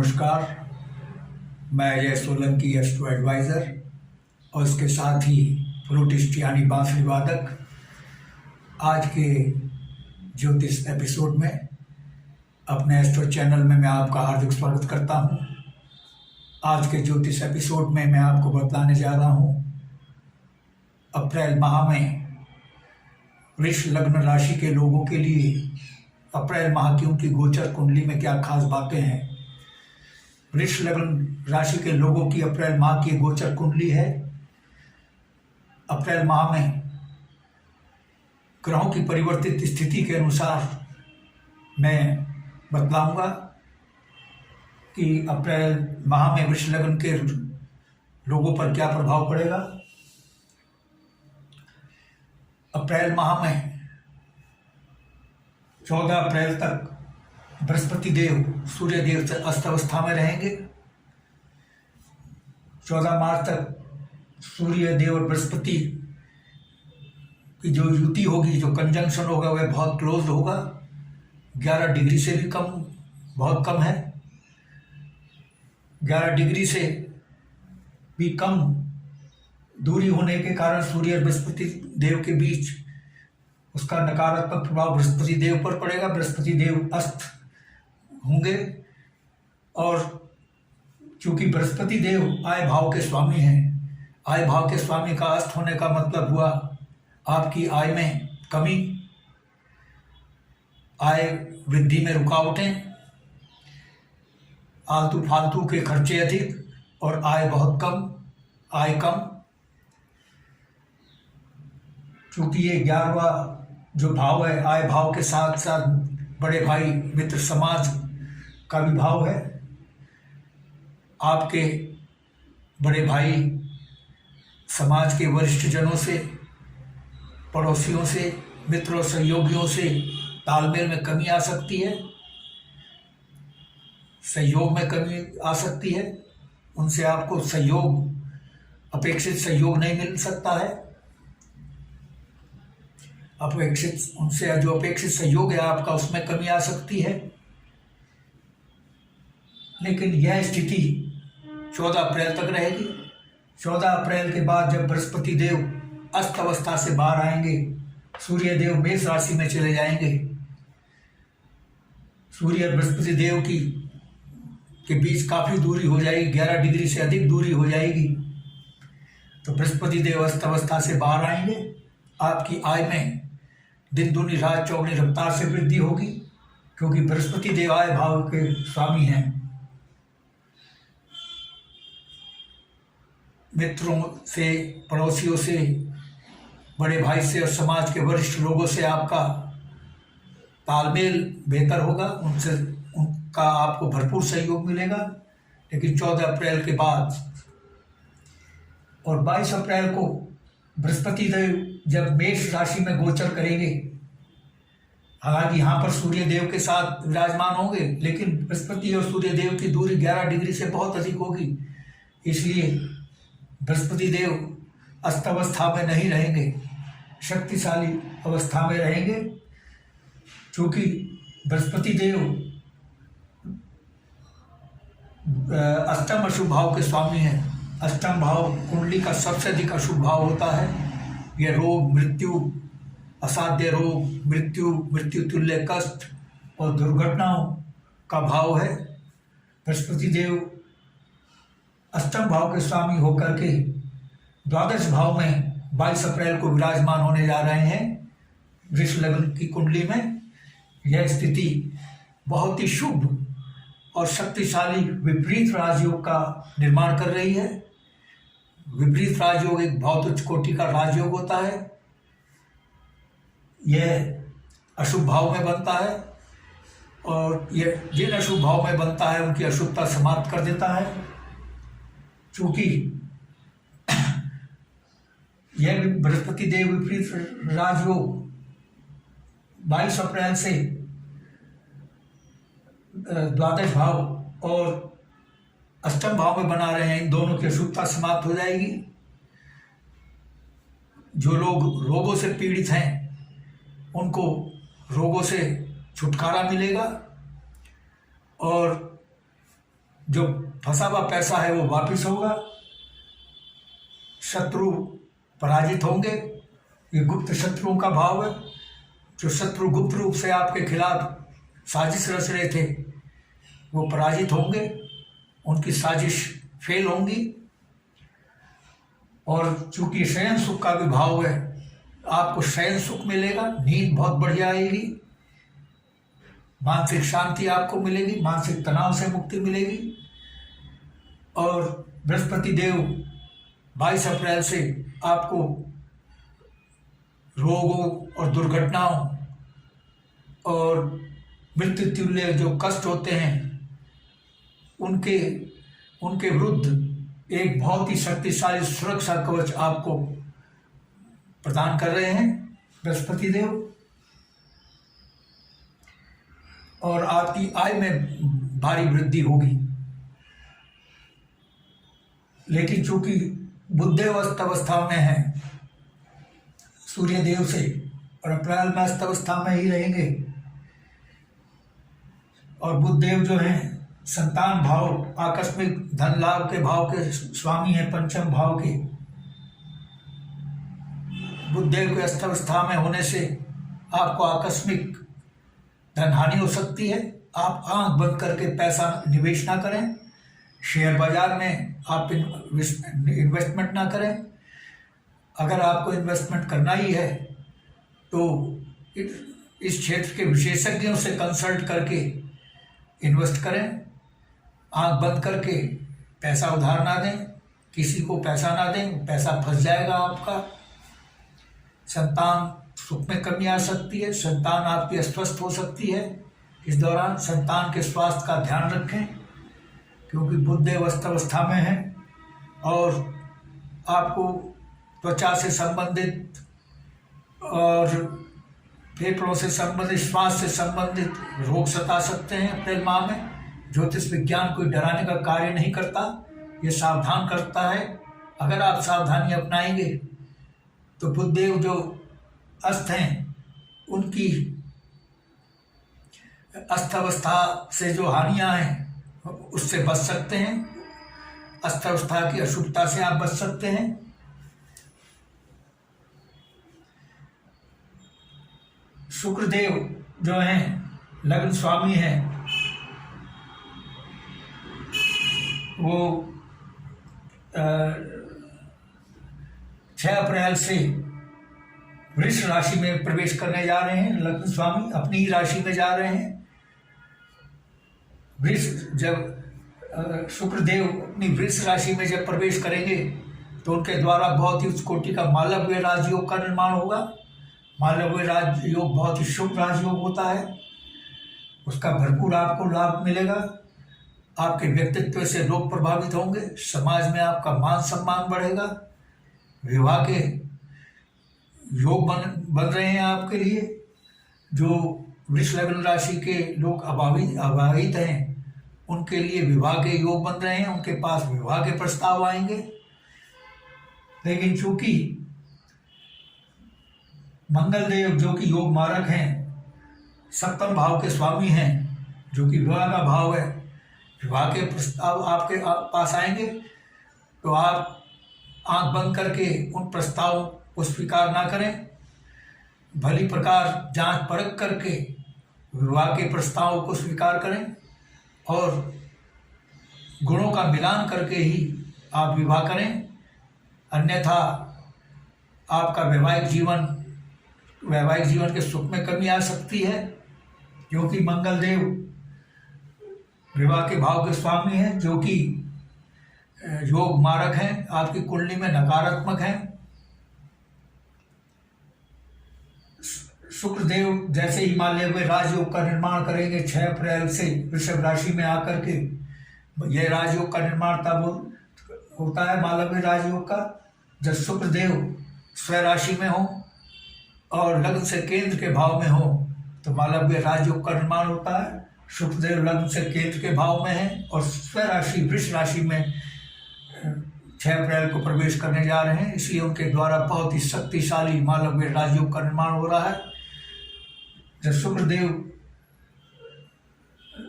नमस्कार। मैं Ajay Solanki, astro adviser और इसके साथ ही फ्लूटिस्ट यानी बांसुरी वादक। आज के ज्योतिष एपिसोड में अपने एस्ट्रो चैनल में मैं आपका हार्दिक स्वागत करता हूं। आज के ज्योतिष एपिसोड में मैं आपको बताने जा रहा हूं अप्रैल माह में वृष लग्न राशि के लोगों के लिए अप्रैल माह की उनकी गोचर कुंडली में क्या खास बातें हैं। वृष लग्न राशि के लोगों की अप्रैल माह की गोचर कुंडली है। अप्रैल माह में ग्रहों की परिवर्तित स्थिति के अनुसार मैं बतलाऊंगा कि अप्रैल माह में वृष लग्न के लोगों पर क्या प्रभाव पड़ेगा। अप्रैल माह में 14 अप्रैल तक बृहस्पति देव सूर्य देव से अस्त अवस्था में रहेंगे। 14 मार्च तक सूर्य देव और बृहस्पति की जो युति होगी, जो कंजंक्शन होगा, वह बहुत क्लोज होगा। 11 डिग्री से भी कम, बहुत कम है। 11 डिग्री से भी कम दूरी होने के कारण सूर्य और बृहस्पति देव के बीच उसका नकारात्मक प्रभाव बृहस्पति देव पर पड़ेगा। बृहस्पति देव अस्त होंगे और चूंकि बृहस्पति देव आय भाव के स्वामी हैं, आय भाव के स्वामी का अस्त होने का मतलब हुआ आपकी आय में कमी, आय वृद्धि में रुकावटें, आलतू फालतू के खर्चे अधिक और आय बहुत कम, आय कम। चूंकि ये 11वां जो भाव है, आय भाव के साथ साथ बड़े भाई मित्र समाज का भी भाव है। आपके बड़े भाई समाज के वरिष्ठ जनों से, पड़ोसियों से, मित्रों सहयोगियों से तालमेल में कमी आ सकती है, सहयोग में कमी आ सकती है। उनसे आपको सहयोग, अपेक्षित सहयोग नहीं मिल सकता है। उनसे जो अपेक्षित सहयोग है आपका, उसमें कमी आ सकती है। लेकिन यह स्थिति 14 अप्रैल तक रहेगी। 14 अप्रैल के बाद जब बृहस्पति देव अस्त अवस्था से बाहर आएंगे, सूर्य देव मेष राशि में चले जाएंगे। सूर्य और बृहस्पति देव के बीच काफ़ी दूरी हो जाएगी, 11 डिग्री से अधिक दूरी हो जाएगी। तो बृहस्पति देव अस्त अवस्था से बाहर आएंगे। आपकी आय में दिन दूनी रात चौगुनी रफ्तार से वृद्धि होगी, क्योंकि बृहस्पति देव आय भाव के स्वामी हैं। मित्रों से, पड़ोसियों से, बड़े भाई से और समाज के वरिष्ठ लोगों से आपका तालमेल बेहतर होगा, उनका आपको भरपूर सहयोग मिलेगा। लेकिन 14 अप्रैल के बाद और 22 अप्रैल को बृहस्पति देव जब मेष राशि में गोचर करेंगे, हालांकि यहाँ पर सूर्य देव के साथ विराजमान होंगे, लेकिन बृहस्पति और सूर्य देव की दूरी 11 डिग्री से बहुत अधिक होगी। इसलिए बृहस्पति देव अस्त अवस्था में नहीं रहेंगे, शक्तिशाली अवस्था में रहेंगे। क्योंकि बृहस्पति देव अष्टम अशुभ भाव के स्वामी हैं। अष्टम भाव कुंडली का सबसे अधिक अशुभ भाव होता है। यह रोग, मृत्यु, असाध्य रोग, मृत्यु तुल्य कष्ट और दुर्घटनाओं का भाव है। बृहस्पति देव अष्टम भाव के स्वामी होकर के द्वादश भाव में 22 अप्रैल को विराजमान होने जा रहे हैं। वृष लग्न की कुंडली में यह स्थिति बहुत ही शुभ और शक्तिशाली विपरीत राजयोग का निर्माण कर रही है। विपरीत राजयोग एक बहुत उच्च कोटि का राजयोग होता है। यह अशुभ भाव में बनता है और यह जिन अशुभ भाव में बनता है उनकी अशुभता समाप्त कर देता है। चूंकि यह बृहस्पति देव विपरीत राजयोग 22 अप्रैल से द्वादश भाव और अष्टम भाव में बना रहे हैं, इन दोनों की अशुभता समाप्त हो जाएगी। जो लोग रोगों से पीड़ित हैं उनको रोगों से छुटकारा मिलेगा और जो फंसा हुआ पैसा है वो वापस होगा, शत्रु पराजित होंगे। ये गुप्त शत्रुओं का भाव है। जो शत्रु गुप्त रूप से आपके खिलाफ साजिश रच रहे थे वो पराजित होंगे, उनकी साजिश फेल होंगी। और चूंकि शयन सुख का भी भाव है, आपको शयन सुख मिलेगा, नींद बहुत बढ़िया आएगी, मानसिक शांति आपको मिलेगी, मानसिक तनाव से मुक्ति मिलेगी। और बृहस्पति देव 22 अप्रैल से आपको रोगों और दुर्घटनाओं और मृत्यु तुल्य जो कष्ट होते हैं उनके विरुद्ध एक बहुत ही शक्तिशाली सुरक्षा कवच आपको प्रदान कर रहे हैं बृहस्पति देव। और आपकी आय में भारी वृद्धि होगी। लेकिन चूंकि बुधदेव अस्त अवस्था में है सूर्य देव से, और अप्रैल में अस्त अवस्था में ही रहेंगे, और बुधदेव जो हैं संतान भाव, आकस्मिक धन लाभ के भाव के स्वामी हैं, पंचम भाव के। बुधदेव के अस्त अवस्था में होने से आपको आकस्मिक धन हानि हो सकती है। आप आंख बंद करके पैसा निवेश ना करें, शेयर बाजार में आप इन्वेस्टमेंट ना करें। अगर आपको इन्वेस्टमेंट करना ही है तो इस क्षेत्र के विशेषज्ञों से कंसल्ट करके इन्वेस्ट करें। आंख बंद करके पैसा उधार ना दें, किसी को पैसा ना दें, पैसा फंस जाएगा आपका। संतान सुख में कमी आ सकती है, संतान आपकी अस्वस्थ हो सकती है। इस दौरान संतान के स्वास्थ्य का ध्यान रखें, क्योंकि बुधदेव अस्त अवस्था में है और आपको त्वचा से संबंधित और फेफड़ों से संबंधित, श्वास से संबंधित रोग सता सकते हैं अप्रैल माह में। ज्योतिष विज्ञान कोई डराने का कार्य नहीं करता, ये सावधान करता है। अगर आप सावधानी अपनाएंगे तो बुधदेव जो अस्त हैं उनकी अस्त अवस्था से जो हानियां हैं उससे बच सकते हैं। अस्त अवस्था की अशुभता से आप बच सकते हैं। शुक्रदेव जो हैं लग्न स्वामी हैं, वो 6 अप्रैल से वृष राशि में प्रवेश करने जा रहे हैं। लग्न स्वामी अपनी ही राशि में जा रहे हैं। वृष जब शुक्रदेव अपनी वृष राशि में जब प्रवेश करेंगे तो उनके द्वारा बहुत ही उच्च कोटि का मालव्य राजयोग का निर्माण होगा। मालव्य राजयोग बहुत ही शुभ राजयोग होता है, उसका भरपूर आपको लाभ मिलेगा। आपके व्यक्तित्व से लोग प्रभावित होंगे, समाज में आपका मान सम्मान बढ़ेगा। विवाह के योग बन रहे हैं आपके लिए। जो वृष लग्न राशि के लोग अविवाहित हैं उनके लिए विवाह के योग बन रहे हैं, उनके पास विवाह के प्रस्ताव आएंगे। लेकिन चूंकि मंगल देव जो कि योग मारक हैं, सप्तम भाव के स्वामी हैं, जो कि विवाह का भाव है, विवाह के प्रस्ताव आपके पास आएंगे तो आप आंख बंद करके उन प्रस्तावों को स्वीकार ना करें। भली प्रकार जांच परख करके विवाह के प्रस्तावों को स्वीकार करें और गुणों का मिलान करके ही आप विवाह करें। अन्यथा आपका वैवाहिक जीवन के सुख में कमी आ सकती है, क्योंकि मंगल देव विवाह के भाव के स्वामी हैं, जो कि योग मारक हैं, आपकी कुंडली में नकारात्मक हैं। शुक्रदेव जैसे ही मालव्य राजयोग का निर्माण करेंगे 6 अप्रैल से वृषभ राशि में आकर के, यह राजयोग का निर्माण तब होता है मालव्य राजयोग का जब शुक्रदेव स्वराशि में हो और लग्न से केंद्र के भाव में हो, तो मालव्य राजयोग का निर्माण होता है। शुक्रदेव लग्न से केंद्र के भाव में है और स्वराशि वृष राशि में 6 अप्रैल को प्रवेश करने जा रहे हैं, इसलिए उनके द्वारा बहुत ही शक्तिशाली मालव्य राजयोग का निर्माण हो रहा है। जब शुक्रदेव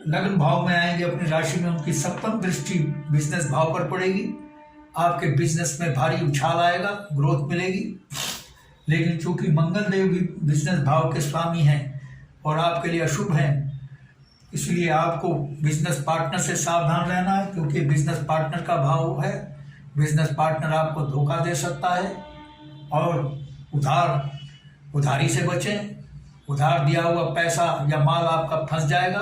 लग्न भाव में आएंगे अपनी राशि में, उनकी सप्तम दृष्टि बिजनेस भाव पर पड़ेगी। आपके बिजनेस में भारी उछाल आएगा, ग्रोथ मिलेगी। लेकिन चूंकि मंगल देव भी बिजनेस भाव के स्वामी हैं और आपके लिए अशुभ हैं, इसलिए आपको बिजनेस पार्टनर से सावधान रहना है, क्योंकि बिजनेस पार्टनर का भाव है। बिजनेस पार्टनर आपको धोखा दे सकता है। और उधारी से बचें। उधार दिया हुआ पैसा या माल आपका फंस जाएगा।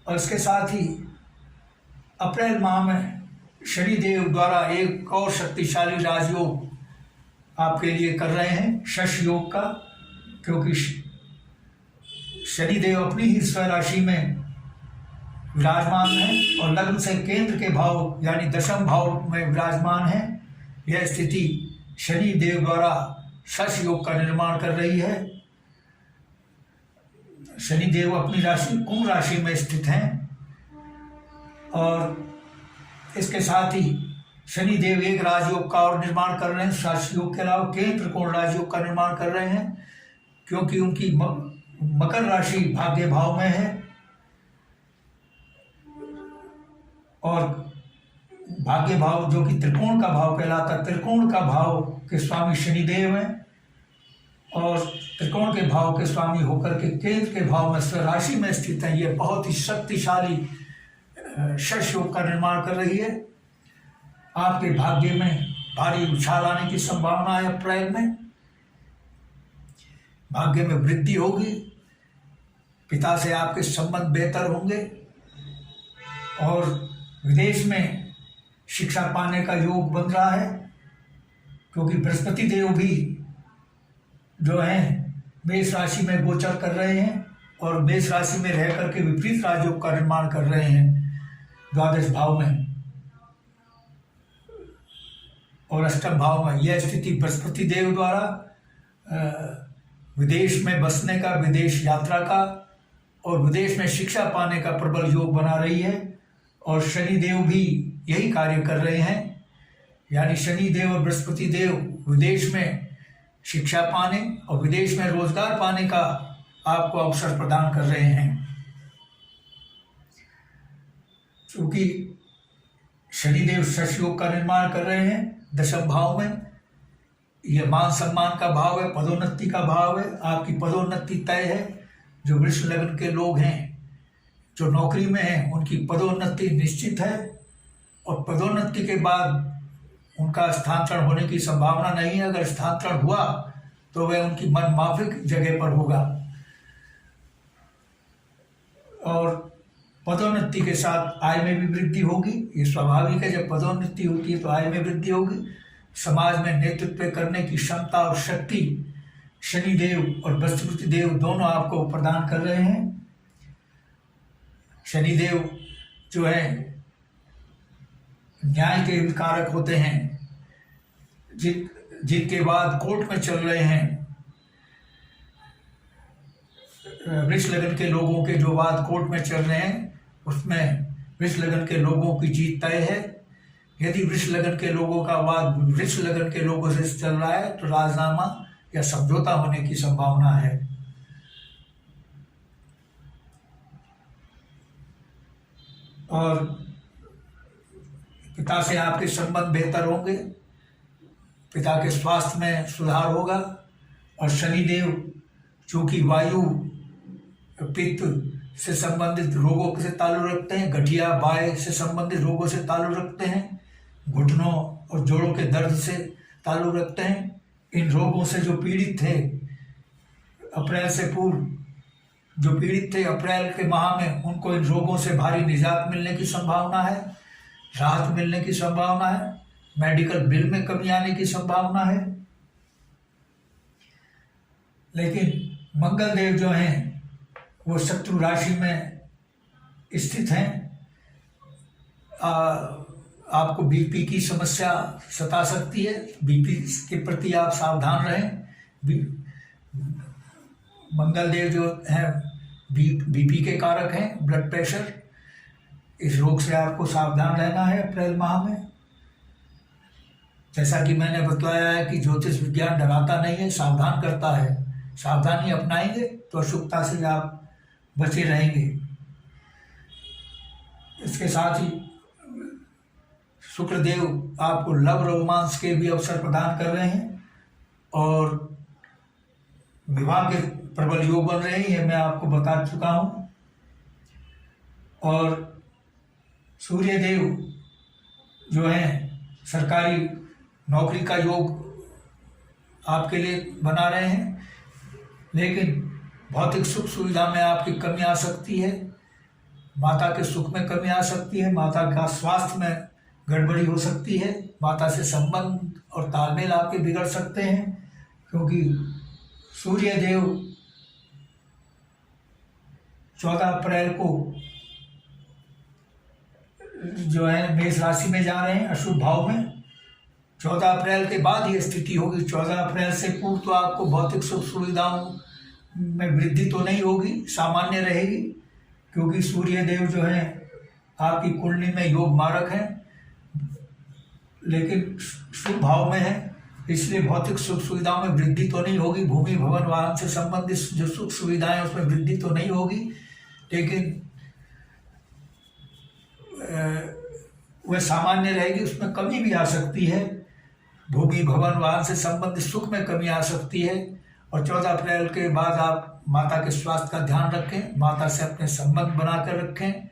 और इसके साथ ही अप्रैल माह में शनि देव द्वारा एक और शक्तिशाली राजयोग आपके लिए कर रहे हैं, शश योग का, क्योंकि शनि देव अपनी ही स्वराशि में विराजमान है और लग्न से केंद्र के भाव यानी दशम भाव में विराजमान है। यह स्थिति शनि देव द्वारा शश योग का निर्माण कर रही है। शनि देव अपनी राशि कुंभ राशि में स्थित हैं और इसके साथ ही शनि देव एक राजयोग का और निर्माण कर रहे हैं। शश योग के अलावा केंद्र कोण राजयोग का निर्माण कर रहे हैं, क्योंकि उनकी मकर राशि भाग्य भाव में है और भाग्य भाव जो कि त्रिकोण का भाव कहलाता है, त्रिकोण का भाव के स्वामी शनि देव हैं और त्रिकोण के भाव के स्वामी होकर के केंद्र के भाव में स्वराशि में स्थित है। ये बहुत ही शक्तिशाली शश योग का निर्माण कर रही है। आपके भाग्य में भारी उछाल आने की संभावना है। अप्रैल में भाग्य में वृद्धि होगी। पिता से आपके संबंध बेहतर होंगे और विदेश में शिक्षा पाने का योग बन रहा है, क्योंकि बृहस्पति देव भी जो हैं मेष राशि में गोचर कर रहे हैं और मेष राशि में रह करके विपरीत राजयोग का निर्माण कर रहे हैं द्वादश भाव में और अष्टम भाव में। यह स्थिति बृहस्पति देव द्वारा विदेश में बसने का, विदेश यात्रा का और विदेश में शिक्षा पाने का प्रबल योग बना रही है। और शनि देव भी यही कार्य कर रहे हैं, यानी शनि देव और बृहस्पति देव विदेश में शिक्षा पाने और विदेश में रोजगार पाने का आपको अवसर प्रदान कर रहे हैं। क्योंकि शनिदेव शश योग का निर्माण कर रहे हैं दशम भाव में। यह मान सम्मान का भाव है, पदोन्नति का भाव है। आपकी पदोन्नति तय है। जो वृष लग्न के लोग हैं, जो नौकरी में हैं, उनकी पदोन्नति निश्चित है और पदोन्नति के बाद उनका स्थानांतरण होने की संभावना नहीं है। अगर स्थानांतरण हुआ तो वह उनकी मन माफिक जगह पर होगा। और पदोन्नति के साथ आय में भी वृद्धि होगी। ये स्वाभाविक है, जब पदोन्नति होती है तो आय में वृद्धि होगी। समाज में नेतृत्व करने की क्षमता और शक्ति शनि देव और बृहस्पति देव दोनों आपको प्रदान कर रहे हैं। शनि देव जो है न्याय के विकारक होते हैं। जिनके बाद कोर्ट में चल रहे हैं, वृष लगन के लोगों के जो वाद कोर्ट में चल रहे हैं, उसमें वृष लगन के लोगों की जीत तय है। यदि वृष लगन के लोगों का वाद वृष लगन के लोगों से चल रहा है तो राजनामा या समझौता होने की संभावना है। और पिता से आपके संबंध बेहतर होंगे। पिता के स्वास्थ्य में सुधार होगा। और शनिदेव चूंकि वायु पित्त से संबंधित रोगों से ताल्लुक रखते हैं, गठिया बाय से संबंधित रोगों से ताल्लुक रखते हैं, घुटनों और जोड़ों के दर्द से ताल्लुक रखते हैं। इन रोगों से जो पीड़ित थे अप्रैल से पूर्व, जो पीड़ित थे अप्रैल के माह में, उनको इन रोगों से भारी निजात मिलने की संभावना है, राहत मिलने की संभावना है। मेडिकल बिल में कमी आने की संभावना है। लेकिन मंगल देव जो हैं वो शत्रु राशि में स्थित हैं। आपको बीपी की समस्या सता सकती है। बीपी के प्रति आप सावधान रहें। मंगल देव जो हैं बीपी के कारक हैं, ब्लड प्रेशर। इस रोग से आपको सावधान रहना है अप्रैल माह में। जैसा कि मैंने बतलाया है कि ज्योतिष विज्ञान डराता नहीं है, सावधान करता है। सावधानी अपनाएंगे तो अशुभता से आप बचे रहेंगे। इसके साथ ही शुक्रदेव आपको लव रोमांस के भी अवसर प्रदान कर रहे हैं और विवाह के प्रबल योग बन रहे हैं, ये मैं आपको बता चुका हूँ। और सूर्यदेव जो है सरकारी नौकरी का योग आपके लिए बना रहे हैं, लेकिन भौतिक सुख सुविधा में आपकी कमी आ सकती है, माता के सुख में कमी आ सकती है, माता का स्वास्थ्य में गड़बड़ी हो सकती है, माता से संबंध और तालमेल आपके बिगड़ सकते हैं, क्योंकि सूर्य देव 14 अप्रैल को जो है मेष राशि में जा रहे हैं, अशुभ भाव में। 14 अप्रैल के बाद ये स्थिति होगी। 14 अप्रैल से पूर्व तो आपको भौतिक सुख सुविधाओं में वृद्धि तो नहीं होगी, सामान्य रहेगी, क्योंकि सूर्य देव जो है आपकी कुंडली में योग मारक हैं, लेकिन शुभ भाव में है, इसलिए भौतिक सुख सुविधाओं में वृद्धि तो नहीं होगी। भूमि भवन वाहन से संबंधित जो सुख सुविधाएं उसमें वृद्धि तो नहीं होगी, लेकिन वह सामान्य रहेगी, उसमें कमी भी आ सकती है। भूमि भवन वाहन से संबंधित सुख में कमी आ सकती है। और 14 अप्रैल के बाद आप माता के स्वास्थ्य का ध्यान रखें, माता से अपने संबंध बनाकर रखें।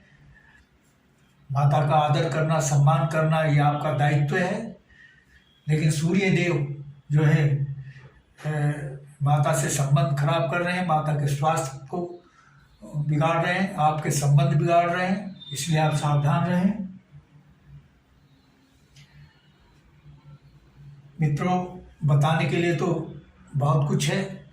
माता का आदर करना, सम्मान करना ये आपका दायित्व है। लेकिन सूर्य देव जो है माता से संबंध खराब कर रहे हैं, माता के स्वास्थ्य को बिगाड़ रहे हैं, आपके संबंध बिगाड़ रहे हैं, इसलिए आप सावधान रहें। मित्रों, बताने के लिए तो बहुत कुछ है,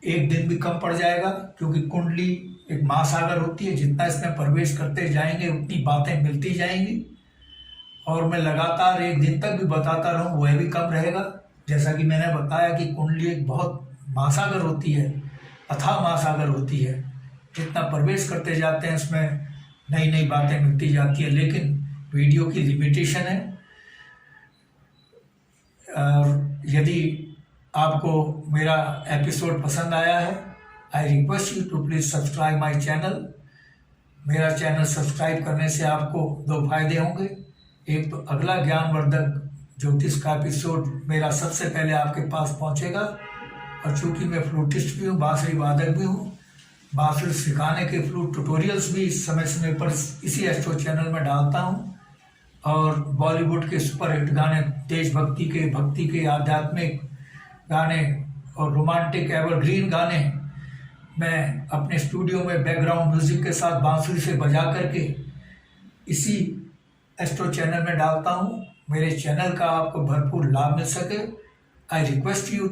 एक दिन भी कम पड़ जाएगा, क्योंकि कुंडली एक महासागर होती है, जितना इसमें प्रवेश करते जाएंगे उतनी बातें मिलती जाएंगी। और मैं लगातार एक दिन तक भी बताता रहूं वह भी कम रहेगा। जैसा कि मैंने बताया कि कुंडली एक बहुत महासागर होती है, अथाह महासागर होती है, जितना प्रवेश करते जाते हैं उसमें नई नई बातें मिलती जाती है। लेकिन वीडियो की लिमिटेशन है। यदि आपको मेरा एपिसोड पसंद आया है, I request you to please subscribe my channel. मेरा चैनल सब्सक्राइब करने से आपको 2 फायदे होंगे। एक तो अगला ज्ञानवर्धक ज्योतिष का एपिसोड मेरा सबसे पहले आपके पास पहुंचेगा। और चूंकि मैं फ्लूटिस्ट भी हूँ, बांसुरी वादक भी हूँ, बांसुरी सिखाने के फ्लूट ट्यूटोरियल्स भी समय समय पर इसी एस्ट्रो चैनल में डालता हूँ। और बॉलीवुड के सुपरहिट गाने, देशभक्ति के, भक्ति के, आध्यात्मिक गाने और रोमांटिक एवरग्रीन गाने मैं अपने स्टूडियो में बैकग्राउंड म्यूजिक के साथ बांसुरी से बजा करके इसी एस्ट्रो चैनल में डालता हूँ। मेरे चैनल का आपको भरपूर लाभ मिल सके, I request you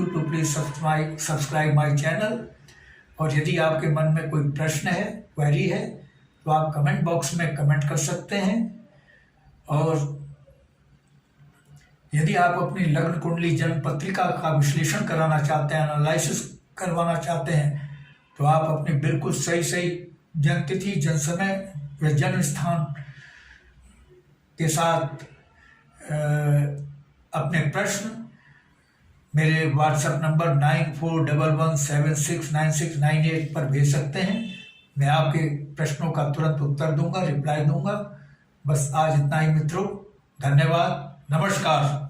to please subscribe my channel. और यदि आपके मन में कोई प्रश्न है, क्वेरी है, तो आप कमेंट बॉक्स में कमेंट कर सकते हैं। और यदि आप अपनी लग्न कुंडली जन्म पत्रिका का विश्लेषण कराना चाहते हैं, एनालिसिस करवाना चाहते हैं, तो आप अपनी बिल्कुल सही जन्म तिथि, जन्म समय या जन्म स्थान के साथ अपने प्रश्न मेरे व्हाट्सएप नंबर 9411769698 पर भेज सकते हैं। मैं आपके प्रश्नों का तुरंत उत्तर दूंगा, रिप्लाई दूंगा। बस आज इतना ही मित्रों, धन्यवाद, नमस्कार।